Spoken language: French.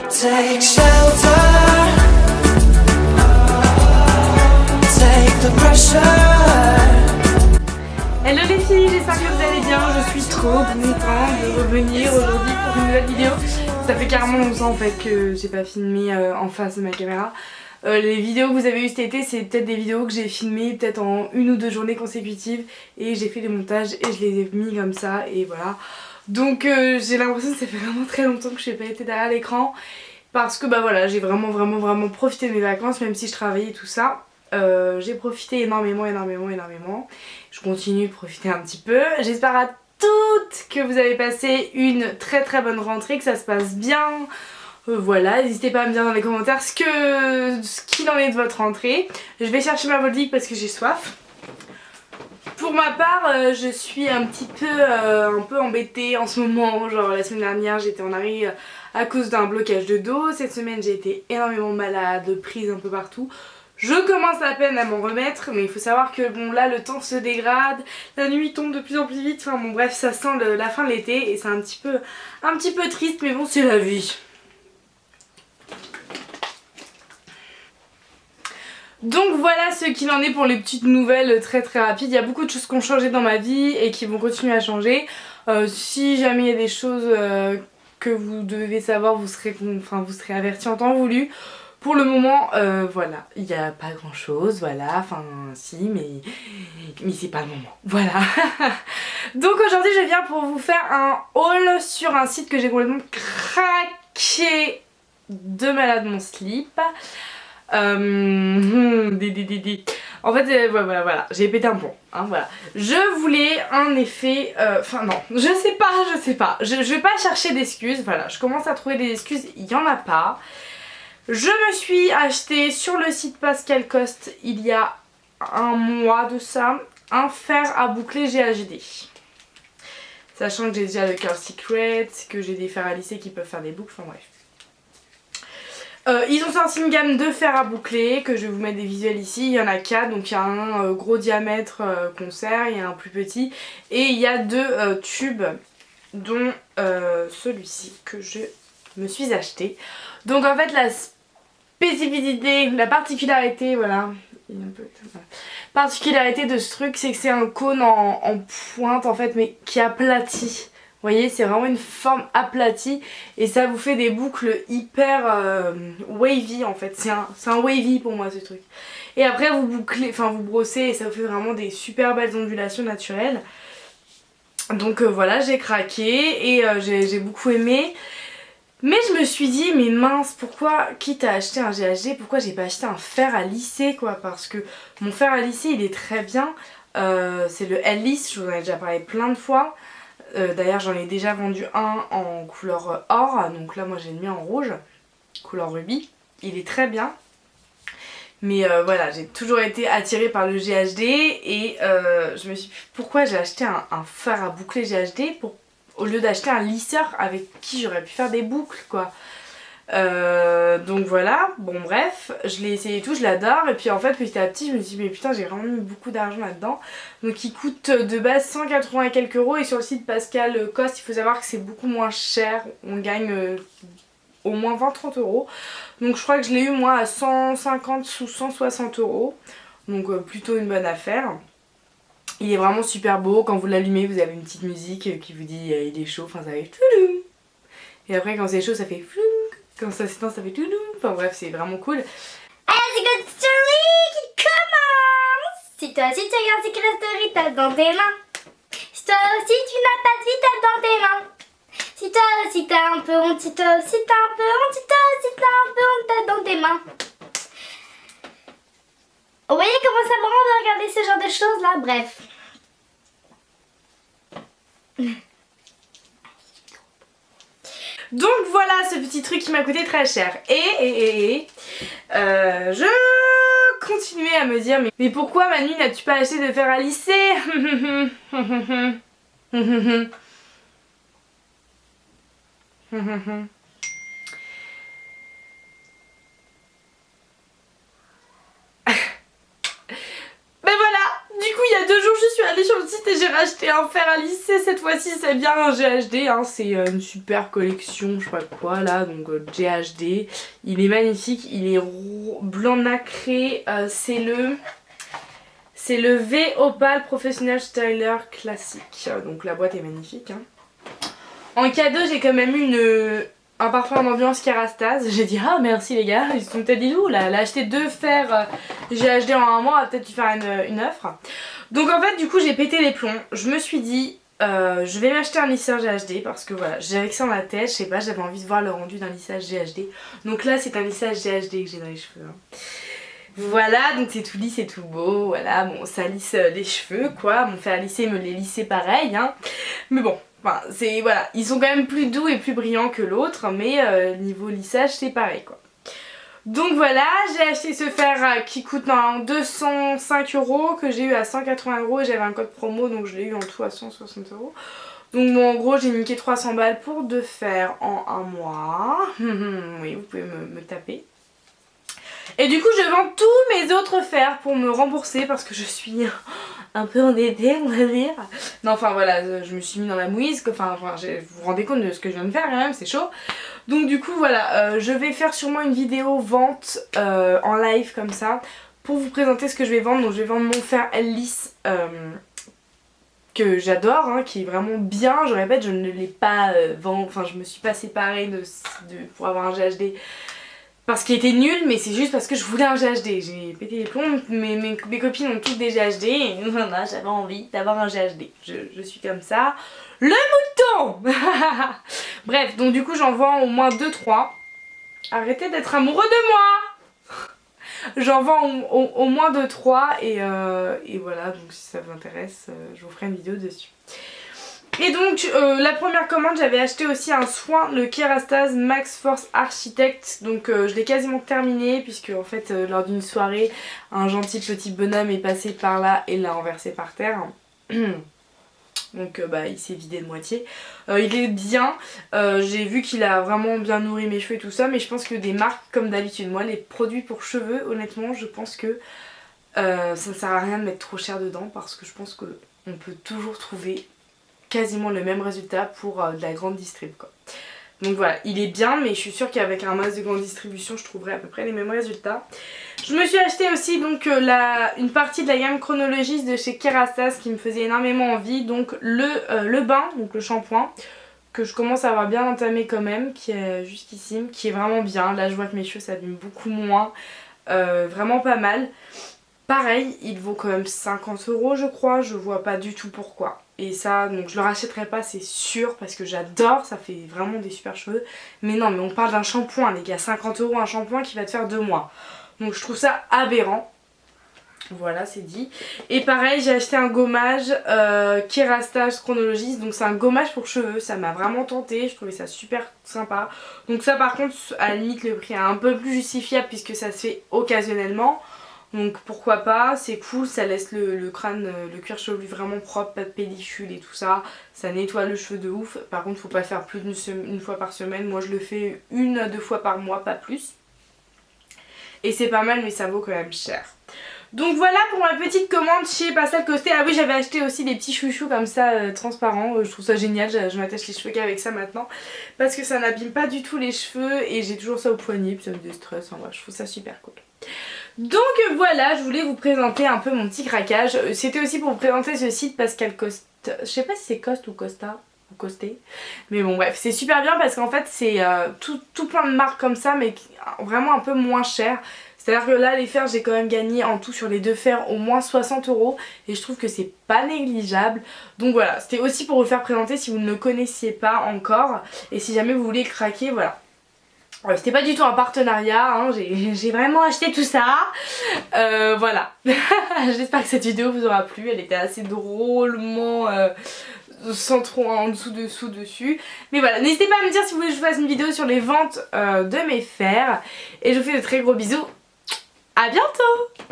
Take shelter, take the pressure. Hello les filles, j'espère que vous allez bien. Je suis trop contente de revenir aujourd'hui pour une nouvelle vidéo. Ça fait carrément longtemps en fait que j'ai pas filmé en face de ma caméra. Les vidéos que vous avez eues cet été, c'est peut-être des vidéos que j'ai filmées peut-être en 1 ou 2 journées consécutives. Et j'ai fait les montages et je les ai mis comme ça et voilà. Donc j'ai l'impression que ça fait vraiment très longtemps que je n'ai pas été derrière l'écran. Parce que bah voilà, j'ai vraiment profité de mes vacances, même si je travaillais et tout ça. J'ai profité énormément. Je continue de profiter un petit peu. J'espère à toutes que vous avez passé une très bonne rentrée, que ça se passe bien. Voilà, n'hésitez pas à me dire dans les commentaires ce qu'il en est de votre rentrée. Je vais chercher ma vodka parce que j'ai soif. Pour ma part, je suis un peu embêtée en ce moment. Genre la semaine dernière j'étais en arrêt à cause d'un blocage de dos. Cette semaine j'ai été énormément malade, prise un peu partout. Je commence à peine à m'en remettre, mais il faut savoir que bon là le temps se dégrade, la nuit tombe de plus en plus vite. Enfin bon bref, ça sent la fin de l'été et c'est un petit peu triste, mais bon c'est la vie. Donc voilà ce qu'il en est pour les petites nouvelles très rapides. Il y a beaucoup de choses qui ont changé dans ma vie et qui vont continuer à changer. Si jamais il y a des choses que vous devez savoir, vous serez avertis en temps voulu. Pour le moment, voilà, il n'y a pas grand chose, voilà, enfin si, mais c'est pas le moment, voilà. Donc aujourd'hui je viens pour vous faire un haul sur un site que j'ai complètement craqué de malade mon slip. En fait voilà, j'ai pété un plomb, hein, voilà. Je voulais un effet, non, je sais pas, je vais pas chercher d'excuses, voilà, je commence à trouver des excuses, il y en a pas. Je me suis acheté sur le site Pascal Coste il y a un mois de ça, un fer à boucler GHD. Sachant que j'ai déjà le Curl Secret, que j'ai des fers à lisser qui peuvent faire des boucles, enfin bref. Ils ont sorti une gamme de fer à boucler, que je vais vous mettre des visuels ici. Il y en a 4, donc il y a un gros diamètre concert, il y a un plus petit. Et il y a 2 tubes, dont celui-ci que je me suis acheté. Donc en fait la spécificité, la particularité, voilà. Particularité de ce truc, c'est que c'est un cône en pointe en fait, mais qui aplatit. Vous voyez, c'est vraiment une forme aplatie et ça vous fait des boucles hyper wavy en fait. C'est un wavy pour moi ce truc. Et après vous bouclez, vous brossez et ça vous fait vraiment des super belles ondulations naturelles. Donc voilà, j'ai craqué et j'ai beaucoup aimé. Mais je me suis dit, mais mince, pourquoi, quitte à acheter un GHD, pourquoi j'ai pas acheté un fer à lisser quoi? Parce que mon fer à lisser il est très bien. C'est le L-Lisse, je vous en ai déjà parlé plein de fois. D'ailleurs j'en ai déjà vendu un en couleur or, donc là moi j'ai le mien en rouge, couleur rubis, il est très bien. Mais voilà, j'ai toujours été attirée par le GHD et je me suis dit pourquoi j'ai acheté un fer à boucler GHD au lieu d'acheter un lisseur avec qui j'aurais pu faire des boucles quoi. Donc voilà, bon bref, je l'ai essayé et tout, je l'adore. Et puis en fait petit à petit je me suis dit mais putain j'ai vraiment mis beaucoup d'argent là-dedans. Donc il coûte de base 180 et quelques euros. Et sur le site Pascal Coste il faut savoir que c'est beaucoup moins cher. On gagne au moins 20-30 euros. Donc je crois que je l'ai eu moi à 150 ou 160 euros. Donc plutôt une bonne affaire. Il est vraiment super beau, quand vous l'allumez vous avez une petite musique qui vous dit il est chaud, enfin ça fait touloum. Et après quand c'est chaud ça fait floum. Quand ça s'éteint ça fait touloum. Enfin bref c'est vraiment cool. Alors c'est good story qui commence. Si toi aussi tu regardes Secret Story, t'as dans tes mains. Si toi aussi tu n'as pas de vie, t'as dans tes mains. Si toi aussi t'as un peu honte, si toi aussi t'as un peu honte, si toi aussi t'as un peu honte, t'as dans tes mains. Vous voyez comment ça me rend de regarder ce genre de choses là? Bref. Donc voilà ce petit truc qui m'a coûté très cher. Et je continuais à me dire mais pourquoi Manu n'as-tu pas acheté de fer à lisser? Ben voilà, du coup il y a 2 jours je suis allée sur le site et j'ai acheté un fer à lisser cette fois-ci, c'est bien un GHD, hein. C'est une super collection, je sais pas quoi là, donc GHD. Il est magnifique, il est blanc nacré, c'est le V Opal Professional Styler classique. Donc la boîte est magnifique, hein. En cadeau, j'ai quand même eu un parfum d'ambiance Kerastase. J'ai dit ah merci les gars, ils se sont peut-être dit où là, elle a acheté 2 fers GHD en un mois, elle va peut-être lui faire une offre. Donc en fait du coup j'ai pété les plombs. Je me suis dit je vais m'acheter un lissage GHD parce que voilà, j'avais que ça dans la tête, je sais pas, j'avais envie de voir le rendu d'un lissage GHD. Donc là c'est un lissage GHD que j'ai dans les cheveux, hein. Voilà, donc c'est tout lisse, c'est tout beau, voilà, bon ça lisse les cheveux quoi, mon fer à lisser me les lissait pareil, hein. Mais bon, enfin c'est, voilà, ils sont quand même plus doux et plus brillants que l'autre, mais niveau lissage c'est pareil quoi. Donc voilà, j'ai acheté ce fer qui coûte normalement 205 €, que j'ai eu à 180 € et j'avais un code promo donc je l'ai eu en tout à 160 €. Donc bon, en gros j'ai niqué 300 balles pour 2 fers en un mois. Oui, vous pouvez me taper. Et du coup je vends tous mes autres fers pour me rembourser parce que je suis un peu endettée on va dire. Non enfin voilà, je me suis mis dans la mouise, enfin vous vous rendez compte de ce que je viens de faire quand même, c'est chaud. Donc du coup voilà, je vais faire sûrement une vidéo vente en live comme ça pour vous présenter ce que je vais vendre. Donc je vais vendre mon fer L-Lisse que j'adore, hein, qui est vraiment bien. Je répète, je ne l'ai pas vendu, enfin je me suis pas séparée pour avoir un GHD parce qu'il était nul, mais c'est juste parce que je voulais un GHD. J'ai pété les plombs, mes copines ont toutes des GHD et voilà, j'avais envie d'avoir un GHD. Je suis comme ça. Le mouton. Bref, donc du coup j'en vends au moins 2-3. Arrêtez d'être amoureux de moi. J'en vends au moins 2-3 et voilà, donc si ça vous intéresse, je vous ferai une vidéo dessus. Et donc la première commande, j'avais acheté aussi un soin, le Kerastase Max Force Architect. Donc je l'ai quasiment terminé puisque en fait lors d'une soirée, un gentil petit bonhomme est passé par là et l'a renversé par terre. Donc bah, il s'est vidé de moitié. Il est bien, j'ai vu qu'il a vraiment bien nourri mes cheveux et tout ça, mais je pense que des marques comme d'habitude, moi les produits pour cheveux, honnêtement je pense que ça ne sert à rien de mettre trop cher dedans parce que je pense qu'on peut toujours trouver quasiment le même résultat pour de la grande distrib quoi. Donc voilà, il est bien mais je suis sûre qu'avec un masque de grande distribution je trouverai à peu près les mêmes résultats. Je me suis acheté aussi donc une partie de la gamme Chronologis de chez Kerastase qui me faisait énormément envie. Donc le bain, donc le shampoing que je commence à avoir bien entamé quand même, qui est jusqu'ici, qui est vraiment bien. Là je vois que mes cheveux s'abîment beaucoup moins, vraiment pas mal. Pareil, il vaut quand même 50 € je crois, je vois pas du tout pourquoi. Et ça, donc je le rachèterai pas c'est sûr parce que j'adore, ça fait vraiment des super cheveux. Mais non, mais on parle d'un shampoing les gars, 50 € un shampoing qui va te faire 2 mois. Donc je trouve ça aberrant. Voilà, c'est dit. Et pareil, j'ai acheté un gommage Kerastase Chronologis. Donc c'est un gommage pour cheveux, ça m'a vraiment tenté, je trouvais ça super sympa. Donc ça par contre, à la limite le prix est un peu plus justifiable puisque ça se fait occasionnellement. Donc pourquoi pas, c'est cool, ça laisse le crâne, le cuir chevelu vraiment propre, pas de pellicule et tout ça. Ça nettoie le cheveu de ouf. Par contre faut pas le faire plus d'une fois par semaine. Moi je le fais 1 à 2 fois par mois, pas plus. Et c'est pas mal mais ça vaut quand même cher. Donc voilà pour ma petite commande chez Pastel Costé. Ah oui, j'avais acheté aussi des petits chouchous comme ça transparents. Je trouve ça génial, je m'attache les cheveux qu'avec ça maintenant. Parce que ça n'abîme pas du tout les cheveux et j'ai toujours ça au poignet, puis ça me déstresse. Enfin, je trouve ça super cool. Donc voilà, je voulais vous présenter un peu mon petit craquage. C'était aussi pour vous présenter ce site Pascal Coste. Je sais pas si c'est Coste ou Costa ou Costé. Mais bon bref, c'est super bien parce qu'en fait c'est tout plein de marques comme ça mais vraiment un peu moins cher. C'est-à-dire que là les fers j'ai quand même gagné en tout sur les 2 fers au moins 60 € et je trouve que c'est pas négligeable. Donc voilà, c'était aussi pour vous faire présenter si vous ne le connaissiez pas encore et si jamais vous voulez craquer, voilà. C'était pas du tout un partenariat, hein, j'ai vraiment acheté tout ça. Voilà. J'espère que cette vidéo vous aura plu, elle était assez drôlement sans trop en dessous dessus. Mais voilà, n'hésitez pas à me dire si vous voulez que je fasse une vidéo sur les ventes de mes fers. Et je vous fais de très gros bisous. À bientôt!